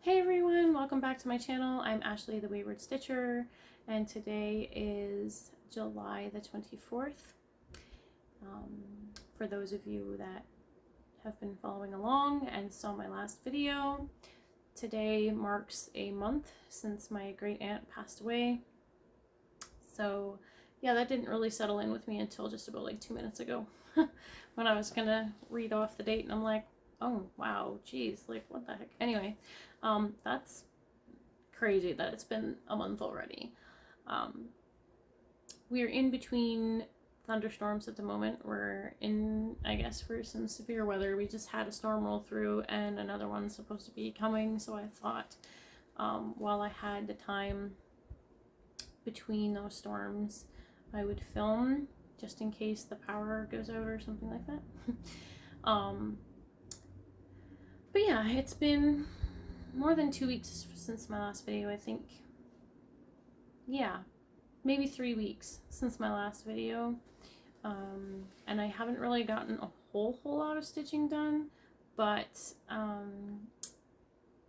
Hey everyone, welcome back to my channel. I'm Ashley the Wayward Stitcher, and today is July the 24th. For those of you that have been following along and saw my last video, today marks a month since my great aunt passed away. So yeah, that didn't really settle in with me until just about like 2 minutes ago when I was gonna read off the date, and I'm like, oh wow, geez, like what the heck. Anyway, that's crazy that it's been a month already. We're in between thunderstorms at the moment. We're in, I guess, for some severe weather. We just had a storm roll through and another one's supposed to be coming, so I thought while I had the time between those storms I would film just in case the power goes out or something like that. But yeah, it's been more than 2 weeks since my last video, I think. Yeah, maybe 3 weeks since my last video. And I haven't really gotten a whole lot of stitching done, but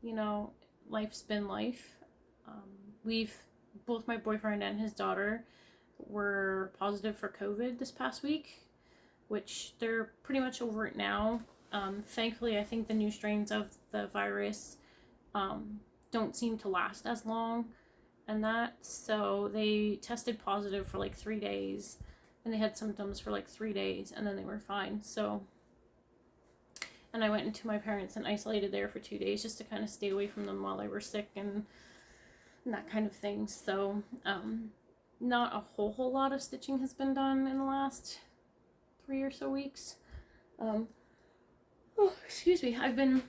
you know, life's been life. Both my boyfriend and his daughter were positive for COVID this past week, which they're pretty much over it now. Thankfully, I think the new strains of the virus don't seem to last as long and that, so they tested positive for like 3 days and they had symptoms for like 3 days and then they were fine. So, and I went into my parents and isolated there for 2 days just to kind of stay away from them while they were sick and that kind of thing. So not a whole lot of stitching has been done in the last 3 or so weeks. Oh, excuse me. I've been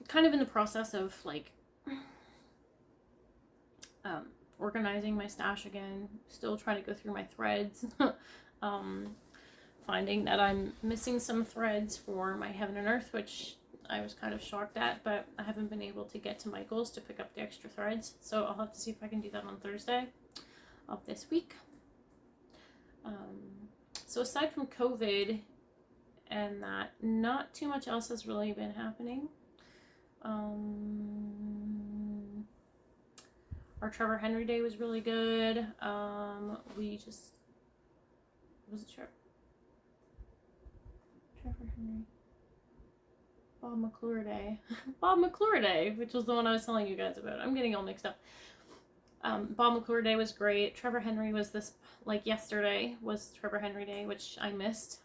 kind of in the process of like organizing my stash again, still trying to go through my threads. Finding that I'm missing some threads for my Heaven and Earth, which I was kind of shocked at, but I haven't been able to get to Michael's to pick up the extra threads, so I'll have to see if I can do that on Thursday of this week. So aside from COVID and that, not too much else has really been happening. Our Trevor Henry Day was really good. Was it Trevor Henry? Bob McClure Day. Bob McClure Day, which was the one I was telling you guys about. I'm getting all mixed up. Bob McClure Day was great. Trevor Henry was yesterday was Trevor Henry Day, which I missed.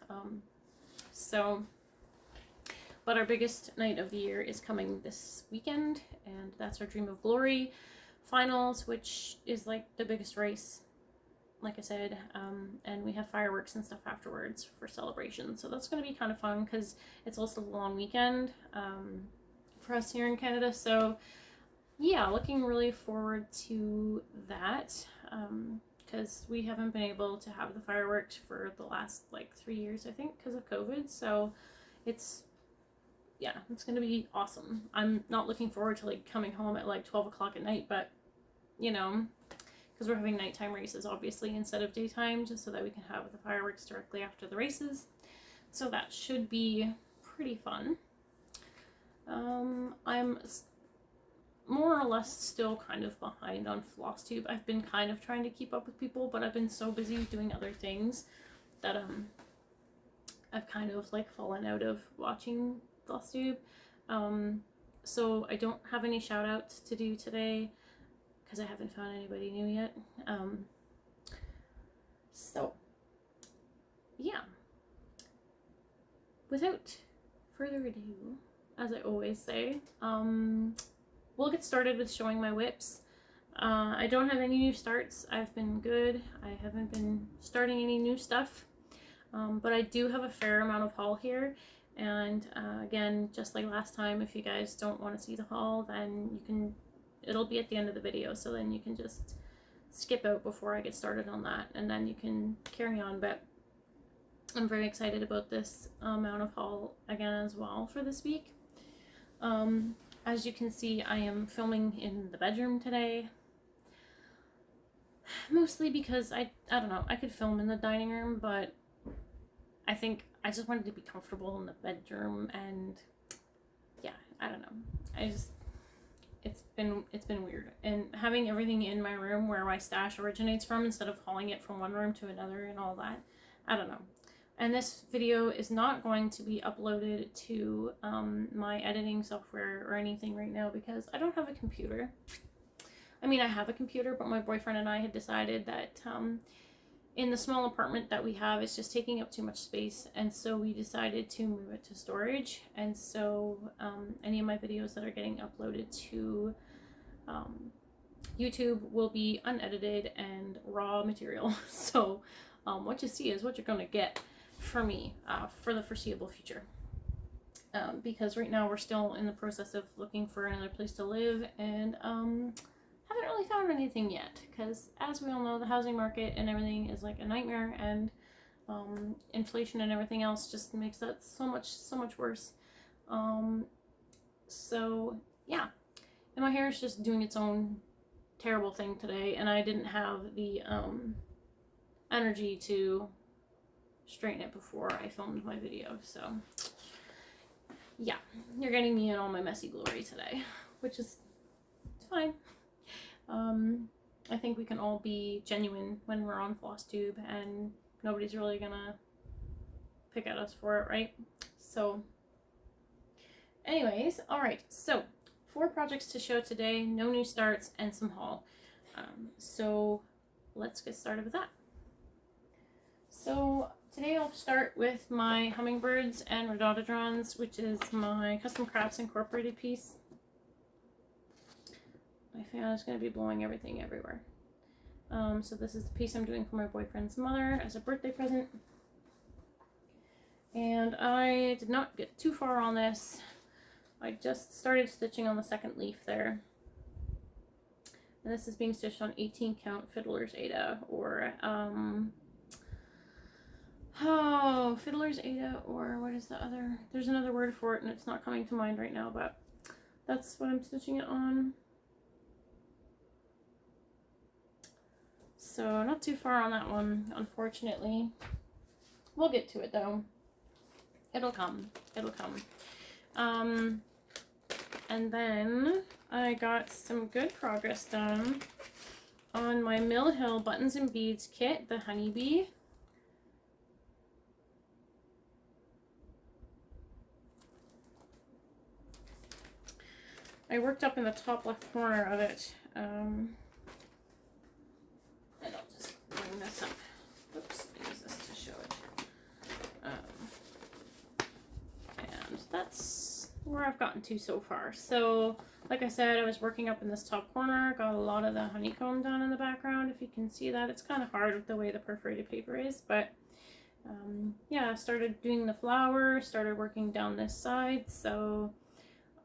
But our biggest night of the year is coming this weekend, and that's our Dream of Glory finals, which is like the biggest race, like I said, and we have fireworks and stuff afterwards for celebration, so that's going to be kind of fun because it's also a long weekend for us here in Canada. So yeah, looking really forward to that, because we haven't been able to have the fireworks for the last like 3 years, I think, because of COVID. So it's going to be awesome. I'm not looking forward to like coming home at like 12 o'clock at night, but you know, because we're having nighttime races obviously instead of daytime, just so that we can have the fireworks directly after the races. So that should be pretty fun. I'm more or less still kind of behind on Flosstube. I've been kind of trying to keep up with people, but I've been so busy doing other things that I've kind of like fallen out of watching Flosstube. So I don't have any shout outs to do today because I haven't found anybody new yet. So yeah, without further ado, as I always say, we'll get started with showing my whips. I don't have any new starts. I've been good. I haven't been starting any new stuff, but I do have a fair amount of haul here. And again, just like last time, if you guys don't want to see the haul, then it'll be at the end of the video, so then you can just skip out before I get started on that, and then you can carry on. But I'm very excited about this amount of haul again as well for this week. As you can see, I am filming in the bedroom today, mostly because I don't know, I could film in the dining room, but I think I just wanted to be comfortable in the bedroom, and yeah, I don't know. it's been weird, and having everything in my room where my stash originates from instead of hauling it from one room to another and all that, I don't know. And this video is not going to be uploaded to my editing software or anything right now because I don't have a computer. I mean, I have a computer, but my boyfriend and I had decided that in the small apartment that we have, it's just taking up too much space, and so we decided to move it to storage. And so any of my videos that are getting uploaded to YouTube will be unedited and raw material. So what you see is what you're going to get for me for the foreseeable future. Because right now we're still in the process of looking for another place to live, and haven't really found anything yet, because as we all know, the housing market and everything is like a nightmare, and inflation and everything else just makes that so much worse. So yeah, and my hair is just doing its own terrible thing today, and I didn't have the energy to straighten it before I filmed my video. So yeah, you're getting me in all my messy glory today, which is fine. I think we can all be genuine when we're on Flosstube, and nobody's really gonna pick at us for it, right? So anyways, alright, so 4 projects to show today, no new starts, and some haul. So let's get started with that. So today I'll start with my hummingbirds and rhododendrons, which is my Custom Crafts Incorporated piece. My fan is going to be blowing everything everywhere. So this is the piece I'm doing for my boyfriend's mother as a birthday present. And I did not get too far on this. I just started stitching on the second leaf there. And this is being stitched on 18 count Fiddler's Aida, or Fiddler's Aida, or what is the other? There's another word for it and it's not coming to mind right now, but that's what I'm stitching it on. So not too far on that one, unfortunately. We'll get to it though. It'll come. It'll come. And then I got some good progress done on my Mill Hill Buttons and Beads kit, the Honeybee. I worked up in the top left corner of it. And I'll just bring this up. Oops, use this to show it. And that's where I've gotten to so far. So, like I said, I was working up in this top corner, got a lot of the honeycomb done in the background. If you can see that, it's kind of hard with the way the perforated paper is, but yeah, I started doing the flower, started working down this side, so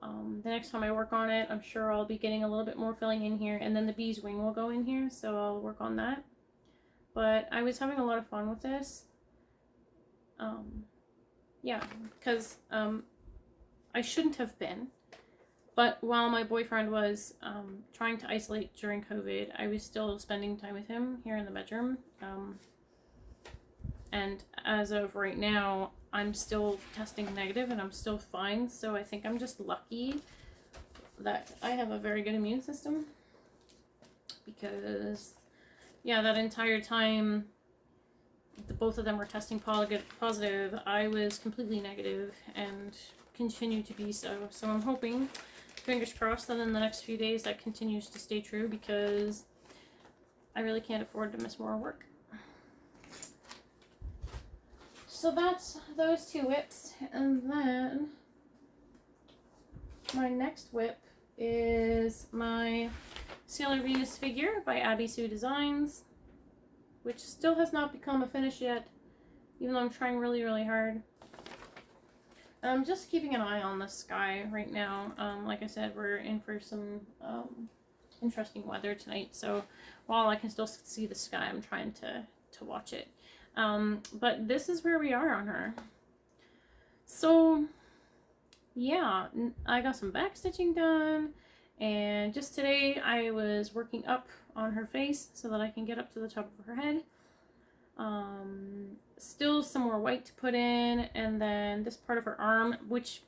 the next time I work on it, I'm sure I'll be getting a little bit more filling in here, and then the bee's wing will go in here, so I'll work on that. But I was having a lot of fun with this. Yeah, because I shouldn't have been, but while my boyfriend was trying to isolate during COVID, I was still spending time with him here in the bedroom. And as of right now, I'm still testing negative and I'm still fine, so I think I'm just lucky that I have a very good immune system, because yeah, that entire time both of them were testing positive, I was completely negative and continue to be so. So I'm hoping, fingers crossed, that in the next few days that continues to stay true, because I really can't afford to miss more work. So that's those 2 whips, and then my next whip is my Sailor Venus figure by AbbieSueDesigns, which still has not become a finish yet, even though I'm trying really, really hard. I'm just keeping an eye on the sky right now. Like I said, we're in for some interesting weather tonight, so while I can still see the sky, I'm trying to watch it. But this is where we are on her. So yeah, I got some back stitching done, and just today I was working up on her face so that I can get up to the top of her head. Still some more white to put in, and then this part of her arm, which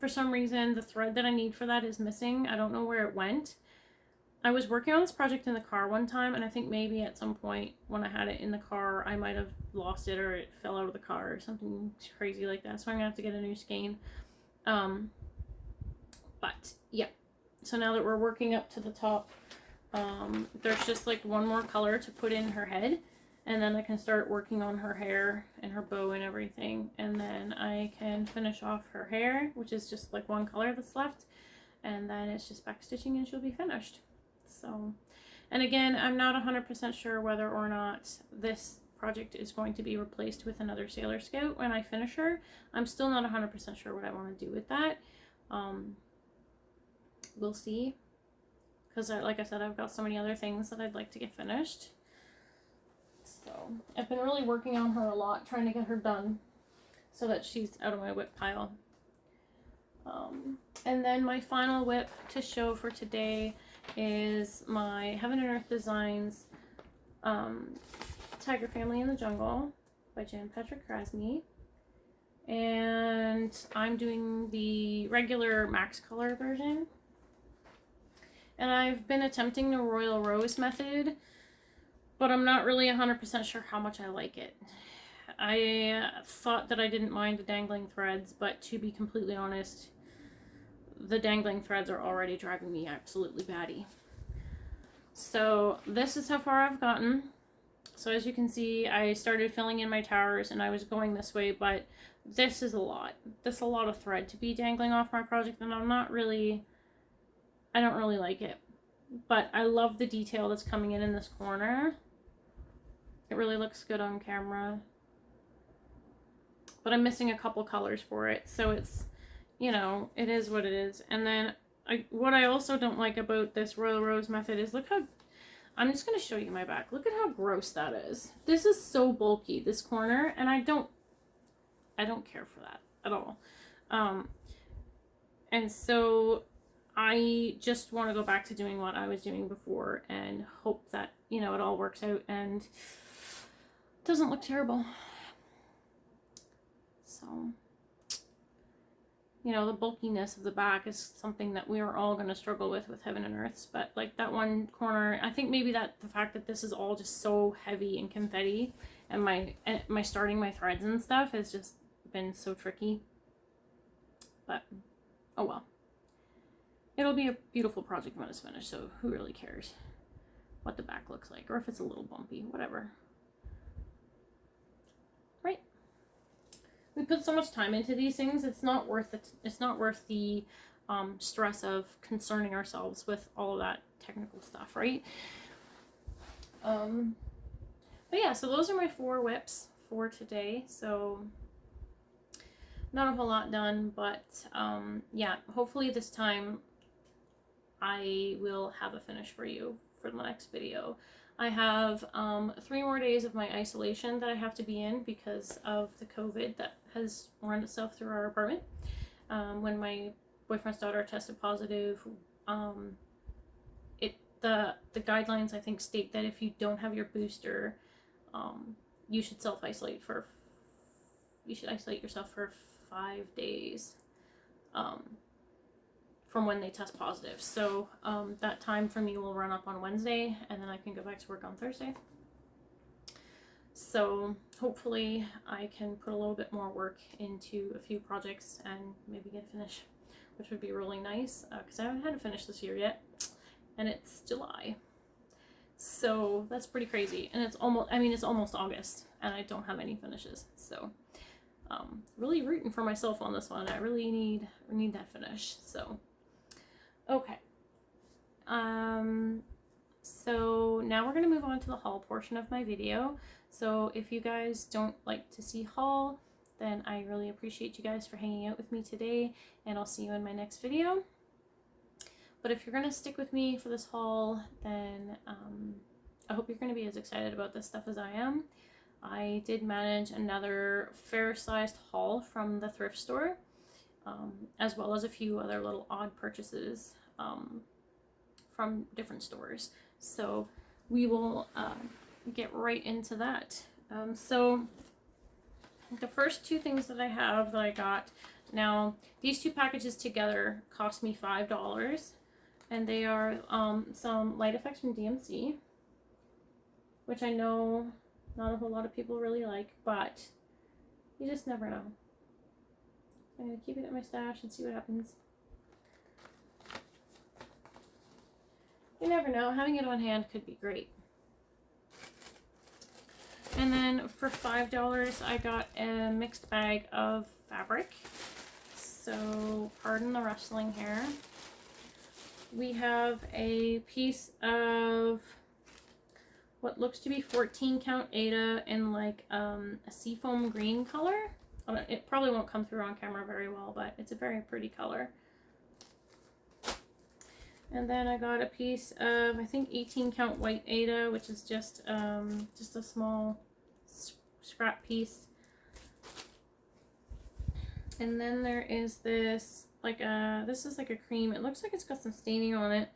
for some reason, the thread that I need for that is missing. I don't know where it went. I was working on this project in the car one time, and I think maybe at some point when I had it in the car, I might have lost it or it fell out of the car or something crazy like that. So I'm gonna have to get a new skein. But yeah, so now that we're working up to the top, there's just like one more color to put in her head, and then I can start working on her hair and her bow and everything, and then I can finish off her hair, which is just like one color that's left, and then it's just back stitching and she'll be finished. So, and again, I'm not 100% sure whether or not this project is going to be replaced with another Sailor Scout when I finish her. I'm still not 100% sure what I want to do with that. We'll see, because like I said, I've got so many other things that I'd like to get finished. So I've been really working on her a lot, trying to get her done so that she's out of my whip pile. And then my final whip to show for today is my Heaven and Earth Designs Tiger Family in the Jungle by Jan Patrick Krasny. And I'm doing the regular max color version. And I've been attempting the Royal Rose method, but I'm not really 100% sure how much I like it. I thought that I didn't mind the dangling threads, but to be completely honest, the dangling threads are already driving me absolutely batty. So this is how far I've gotten. So as you can see, I started filling in my towers and I was going this way, but this is a lot. This is a lot of thread to be dangling off my project, and I don't really like it. But I love the detail that's coming in this corner. It really looks good on camera. But I'm missing a couple colors for it, so it's, you know, it is what it is. And then what I also don't like about this Royal Rose method is, look how, I'm just going to show you my back. Look at how gross that is. This is so bulky, this corner, and I don't care for that at all. And so I just want to go back to doing what I was doing before and hope that, you know, it all works out and doesn't look terrible. So, you know, the bulkiness of the back is something that we are all going to struggle with Heaven and Earths, but like that one corner, I think maybe that the fact that this is all just so heavy and confetti, and my starting my threads and stuff has just been so tricky. But oh well. It'll be a beautiful project when it's finished, so who really cares what the back looks like, or if it's a little bumpy, whatever. Right? We put so much time into these things, it's not worth it. It's not worth the stress of concerning ourselves with all of that technical stuff, right? But yeah, so those are my 4 whips for today. So not a whole lot done, but yeah, hopefully this time I will have a finish for you for the next video. I have 3 more days of my isolation that I have to be in because of the COVID that has run itself through our apartment. When my boyfriend's daughter tested positive, the guidelines I think state that if you don't have your booster, you should self-isolate you should isolate yourself for 5 days. From when they test positive. So that time for me will run up on Wednesday, and then I can go back to work on Thursday. So hopefully I can put a little bit more work into a few projects and maybe get a finish, which would be really nice, because I haven't had a finish this year yet, and it's July. So that's pretty crazy, and it's almost August, and I don't have any finishes. So really rooting for myself on this one. I really need that finish. So okay. So now we're going to move on to the haul portion of my video. So if you guys don't like to see haul, then I really appreciate you guys for hanging out with me today, and I'll see you in my next video. But if you're going to stick with me for this haul, then I hope you're going to be as excited about this stuff as I am. I did manage another fair-sized haul from the thrift store, as well as a few other little odd purchases from different stores. So we will get right into that. So the first 2 things that I got Now, these two packages together cost me $5, and they are some light effects from DMC, which I know not a whole lot of people really like, but you just never know. I'm going to keep it in my stash and see what happens. You never know. Having it on hand could be great. And then for $5, I got a mixed bag of fabric. So, pardon the rustling here. We have a piece of what looks to be 14 count Aida in like a seafoam green color. It probably won't come through on camera very well, but it's a very pretty color. And then I got a piece of, I think, 18 count white Aida, which is just a small scrap piece. And then there is this, like this is like a cream. It looks like it's got some staining on it.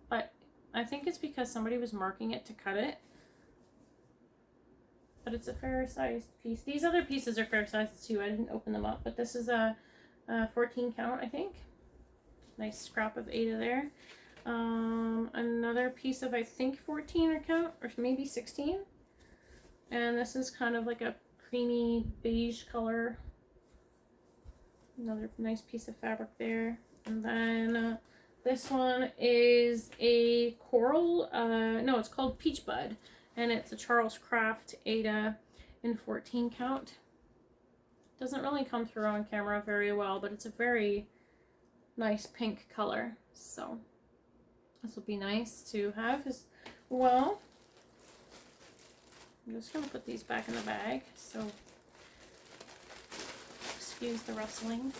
But I think it's because somebody was marking it to cut it. But it's a fair sized piece. These other pieces are fair sized too. I didn't open them up, but this is a 14 count, I think. Nice scrap of Aida there. Another piece of, I think, 14 count, or maybe 16. And this is kind of like a creamy beige color. Another nice piece of fabric there. And then this one is a coral, no, it's called Peach Bud. And it's a Charles Craft Aida in 14 count. Doesn't really come through on camera very well, but it's a very nice pink color. So this will be nice to have as well. I'm just going to put these back in the bag, so excuse the rustling.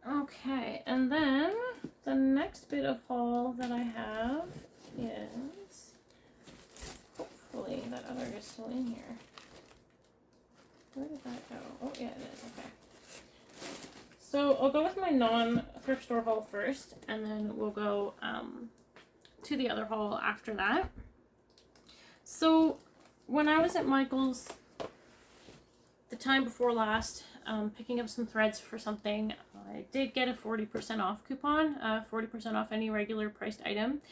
Okay, and then the next bit of haul that I have is, hopefully that other is still in here. Where did that go? Oh yeah, it is. Okay. So I'll go with my non-thrift store haul first, and then we'll go to the other haul after that. So when I was at Michael's the time before last, picking up some threads for something, I did get a 40% off coupon, 40% off any regular priced item.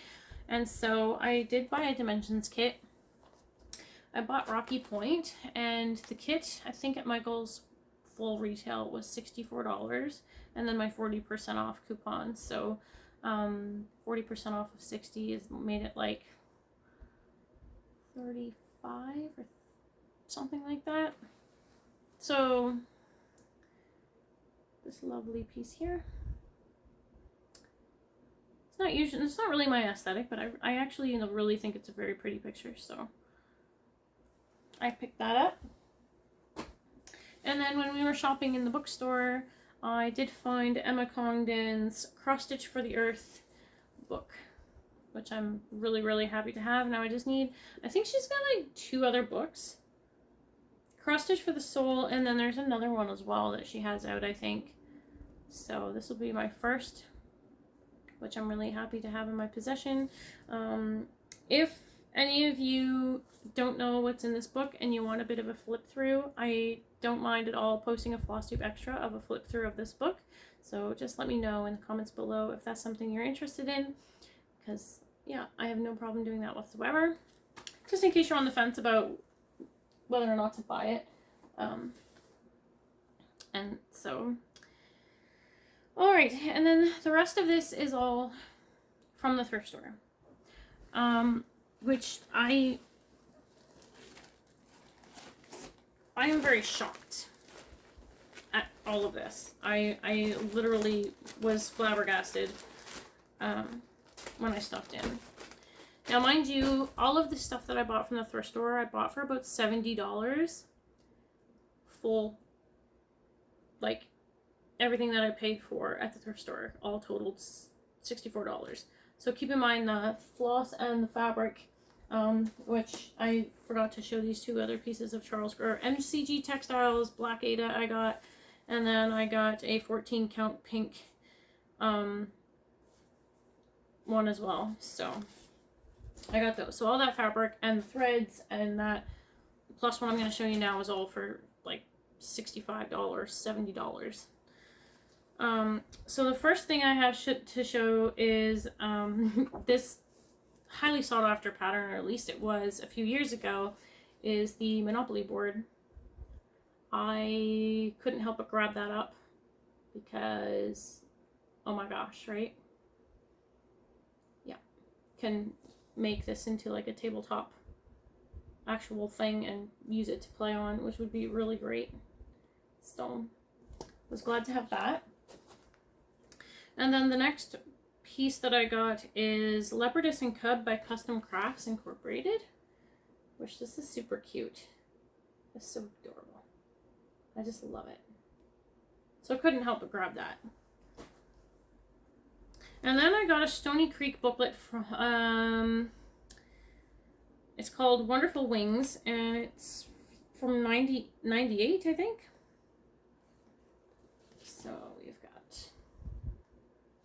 And so I did buy a dimensions kit. I bought Rocky Point, and the kit, I think at Michael's full retail was $64, and then my 40% off coupon. So 40% off of 60 is made it like 35 or something like that. So this lovely piece here. It's not really my aesthetic, but I actually really think it's a very pretty picture, so I picked that up. And then when we were shopping in the bookstore, I did find Emma Congdon's Cross Stitch for the Earth book, which I'm really, really happy to have. Now I just need, I think she's got like 2 other books. Cross Stitch for the Soul, and then there's another one as well that she has out, I think. So this will be my first, which I'm really happy to have in my possession. If any of you don't know what's in this book and you want a bit of a flip through, I don't mind at all posting a Flosstube extra of a flip through of this book. So just let me know in the comments below if that's something you're interested in, because yeah, I have no problem doing that whatsoever. Just in case you're on the fence about whether or not to buy it. And so, alright, and then the rest of this is all from the thrift store. Which I am very shocked at all of this. I literally was flabbergasted when I stopped in. Now, mind you, all of the stuff that I bought from the thrift store, I bought for about $70 full, like everything that I paid for at the thrift store, all totaled $64. So keep in mind the floss and the fabric, which I forgot to show these 2 other pieces of Charles or MCG Textiles Black Aida I got, and then I got a 14 count pink one as well. So I got those. So all that fabric and threads and that plus what I'm going to show you now is all for like $65, $70. So the first thing I have to show is this highly sought after pattern, or at least it was a few years ago, is the Monopoly board. I couldn't help but grab that up because, oh my gosh, right? Yeah, can make this into like a tabletop actual thing and use it to play on, which would be really great. So was glad to have that. And then the next piece that I got is Leopardess and Cub by Custom Crafts Incorporated, which this is super cute. It's so adorable. I just love it. So I couldn't help but grab that. And then I got a Stony Creek booklet from, it's called Wonderful Wings, and it's from 98, I think. So we've got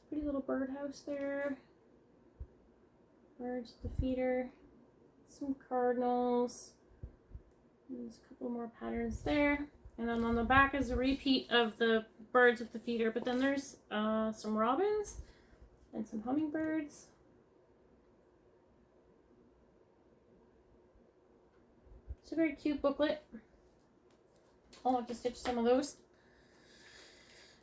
pretty little birdhouse there. Birds at the feeder. Some cardinals. There's a couple more patterns there. And then on the back is a repeat of the birds at the feeder, but then there's some robins and some hummingbirds. It's a very cute booklet. I'll have to stitch some of those.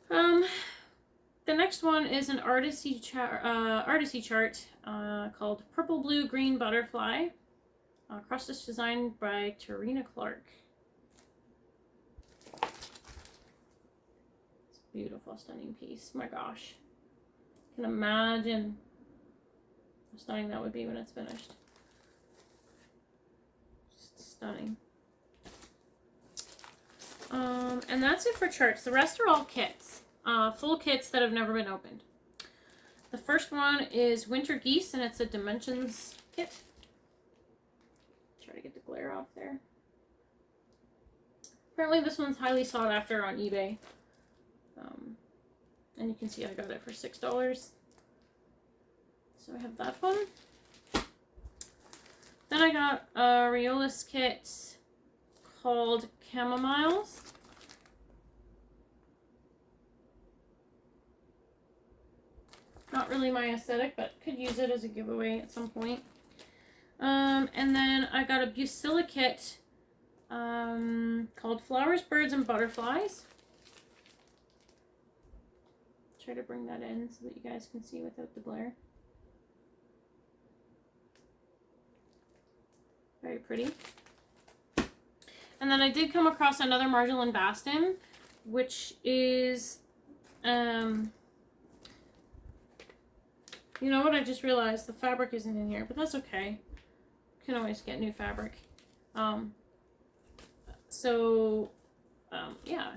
The next one is an artisy chart called Purple, Blue, Green Butterfly. Cross-stitch design by Tarina Clark. It's a beautiful, stunning piece. My gosh. I can imagine how stunning that would be when it's finished. Just stunning. And that's it for charts. The rest are all kits. Full kits that have never been opened. The first one is Winter Geese, and it's a Dimensions kit. Try to get the glare off there. Apparently this one's highly sought after on eBay. And you can see I got it for $6. So I have that one. Then I got a Riolis kit called Chamomiles. Not really my aesthetic, but could use it as a giveaway at some point. And then I got a Busilla kit called Flowers, Birds, and Butterflies. Try to bring that in so that you guys can see without the glare. Very pretty. And then I did come across another Marjolaine Baston, which is, you know what, I just realized the fabric isn't in here, but that's okay. You can always get new fabric. Yeah,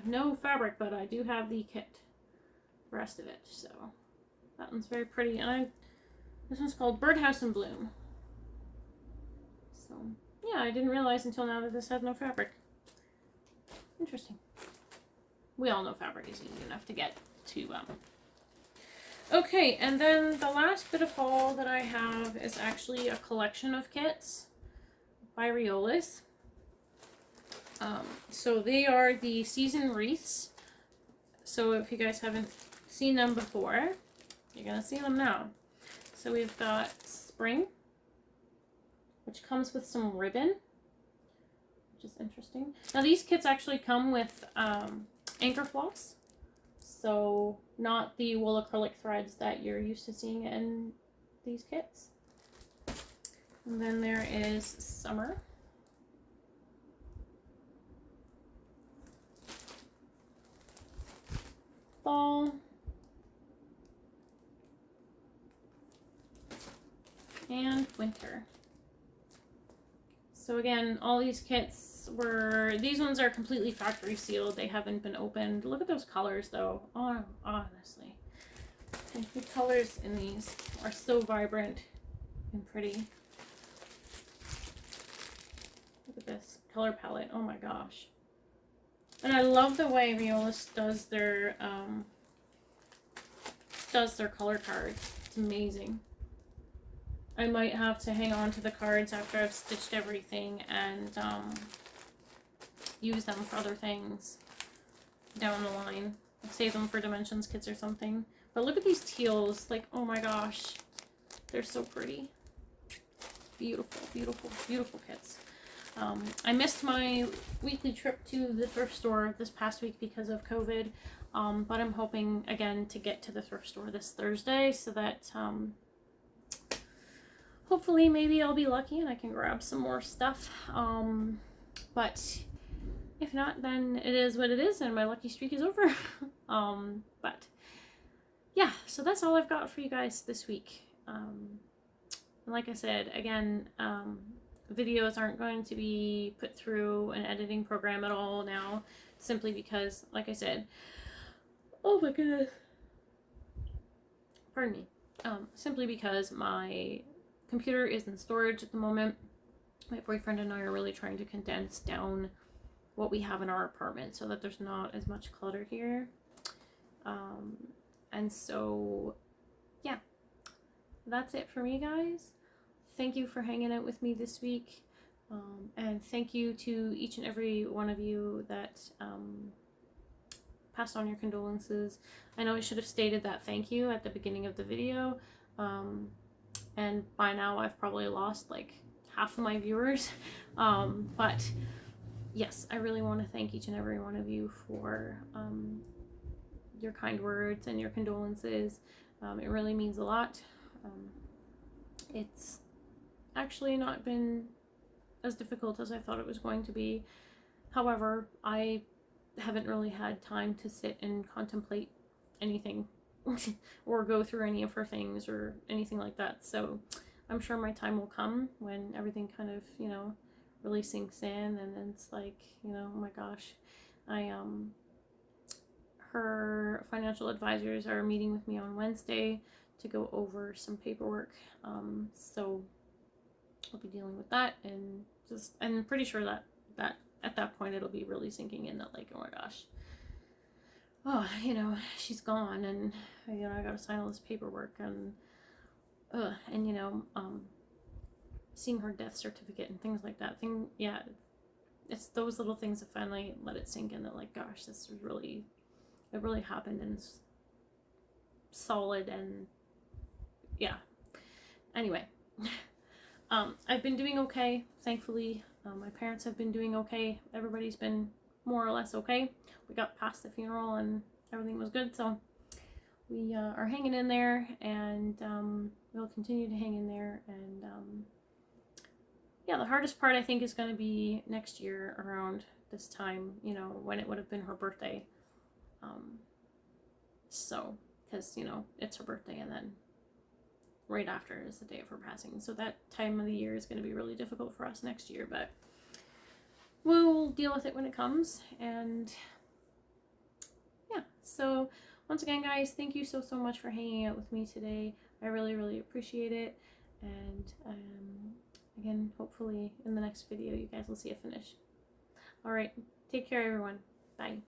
no fabric, but I do have the kit, the rest of it, so that one's very pretty. And this one's called Birdhouse in Bloom. So, yeah, I didn't realize until now that this had no fabric. Interesting. We all know fabric is easy enough to get to, Okay, and then the last bit of haul that I have is actually a collection of kits by Riolis. So they are the season wreaths. So if you guys haven't seen them before, you're gonna see them now. So we've got spring, which comes with some ribbon, which is interesting. Now these kits actually come with anchor floss. So not the wool acrylic threads that you're used to seeing in these kits. And then there is summer. Fall. And winter. So again, all these kits were, these ones are completely factory sealed. They haven't been opened. Look at those colors though. Oh, honestly. And the colors in these are so vibrant and pretty. Look at this color palette. Oh my gosh. And I love the way Riolis does their color cards. It's amazing. I might have to hang on to the cards after I've stitched everything and use them for other things down the line. Save them for dimensions kits or something. But look at these teals. Like, oh my gosh. They're so pretty. Beautiful, beautiful, beautiful kits. I missed my weekly trip to the thrift store this past week because of COVID. But I'm hoping, again, to get to the thrift store this Thursday so that hopefully maybe I'll be lucky and I can grab some more stuff. But if not, then it is what it is and my lucky streak is over. But yeah, so that's all I've got for you guys this week. Like I said, again, videos aren't going to be put through an editing program at all now, simply because, like I said, oh my goodness, pardon me, simply because my computer is in storage at the moment. My boyfriend and I are really trying to condense down what we have in our apartment so that there's not as much clutter here. And so, yeah, that's it for me, guys. Thank you for hanging out with me this week. And thank you to each and every one of you that passed on your condolences. I know I should have stated that thank you at the beginning of the video. And by now I've probably lost like half of my viewers. But yes, I really want to thank each and every one of you for your kind words and your condolences. It really means a lot. It's actually not been as difficult as I thought it was going to be. However, I haven't really had time to sit and contemplate anything or go through any of her things or anything like that. So I'm sure my time will come when everything kind of, you know, really sinks in, and it's like, you know, oh my gosh, her financial advisors are meeting with me on Wednesday to go over some paperwork. So I'll be dealing with that, and I'm pretty sure that at that point it'll be really sinking in that, like, oh my gosh, oh, you know, she's gone, and you know, I gotta sign all this paperwork, and you know, seeing her death certificate and things like that. Yeah, it's those little things that finally let it sink in that, like, gosh, this is really, it really happened, and it's solid, and yeah. Anyway, I've been doing okay, thankfully. My parents have been doing okay. Everybody's been more or less okay. We got past the funeral and everything was good, so we are hanging in there, and we'll continue to hang in there. And yeah, the hardest part I think is going to be next year around this time, you know, when it would have been her birthday. So, because, you know, it's her birthday, and then right after is the day of her passing. So that time of the year is going to be really difficult for us next year, but we'll deal with it when it comes. And yeah, so once again, guys, thank you so much for hanging out with me today. I really, really appreciate it. And again, hopefully in the next video you guys will see a finish. All right, take care, everyone. Bye.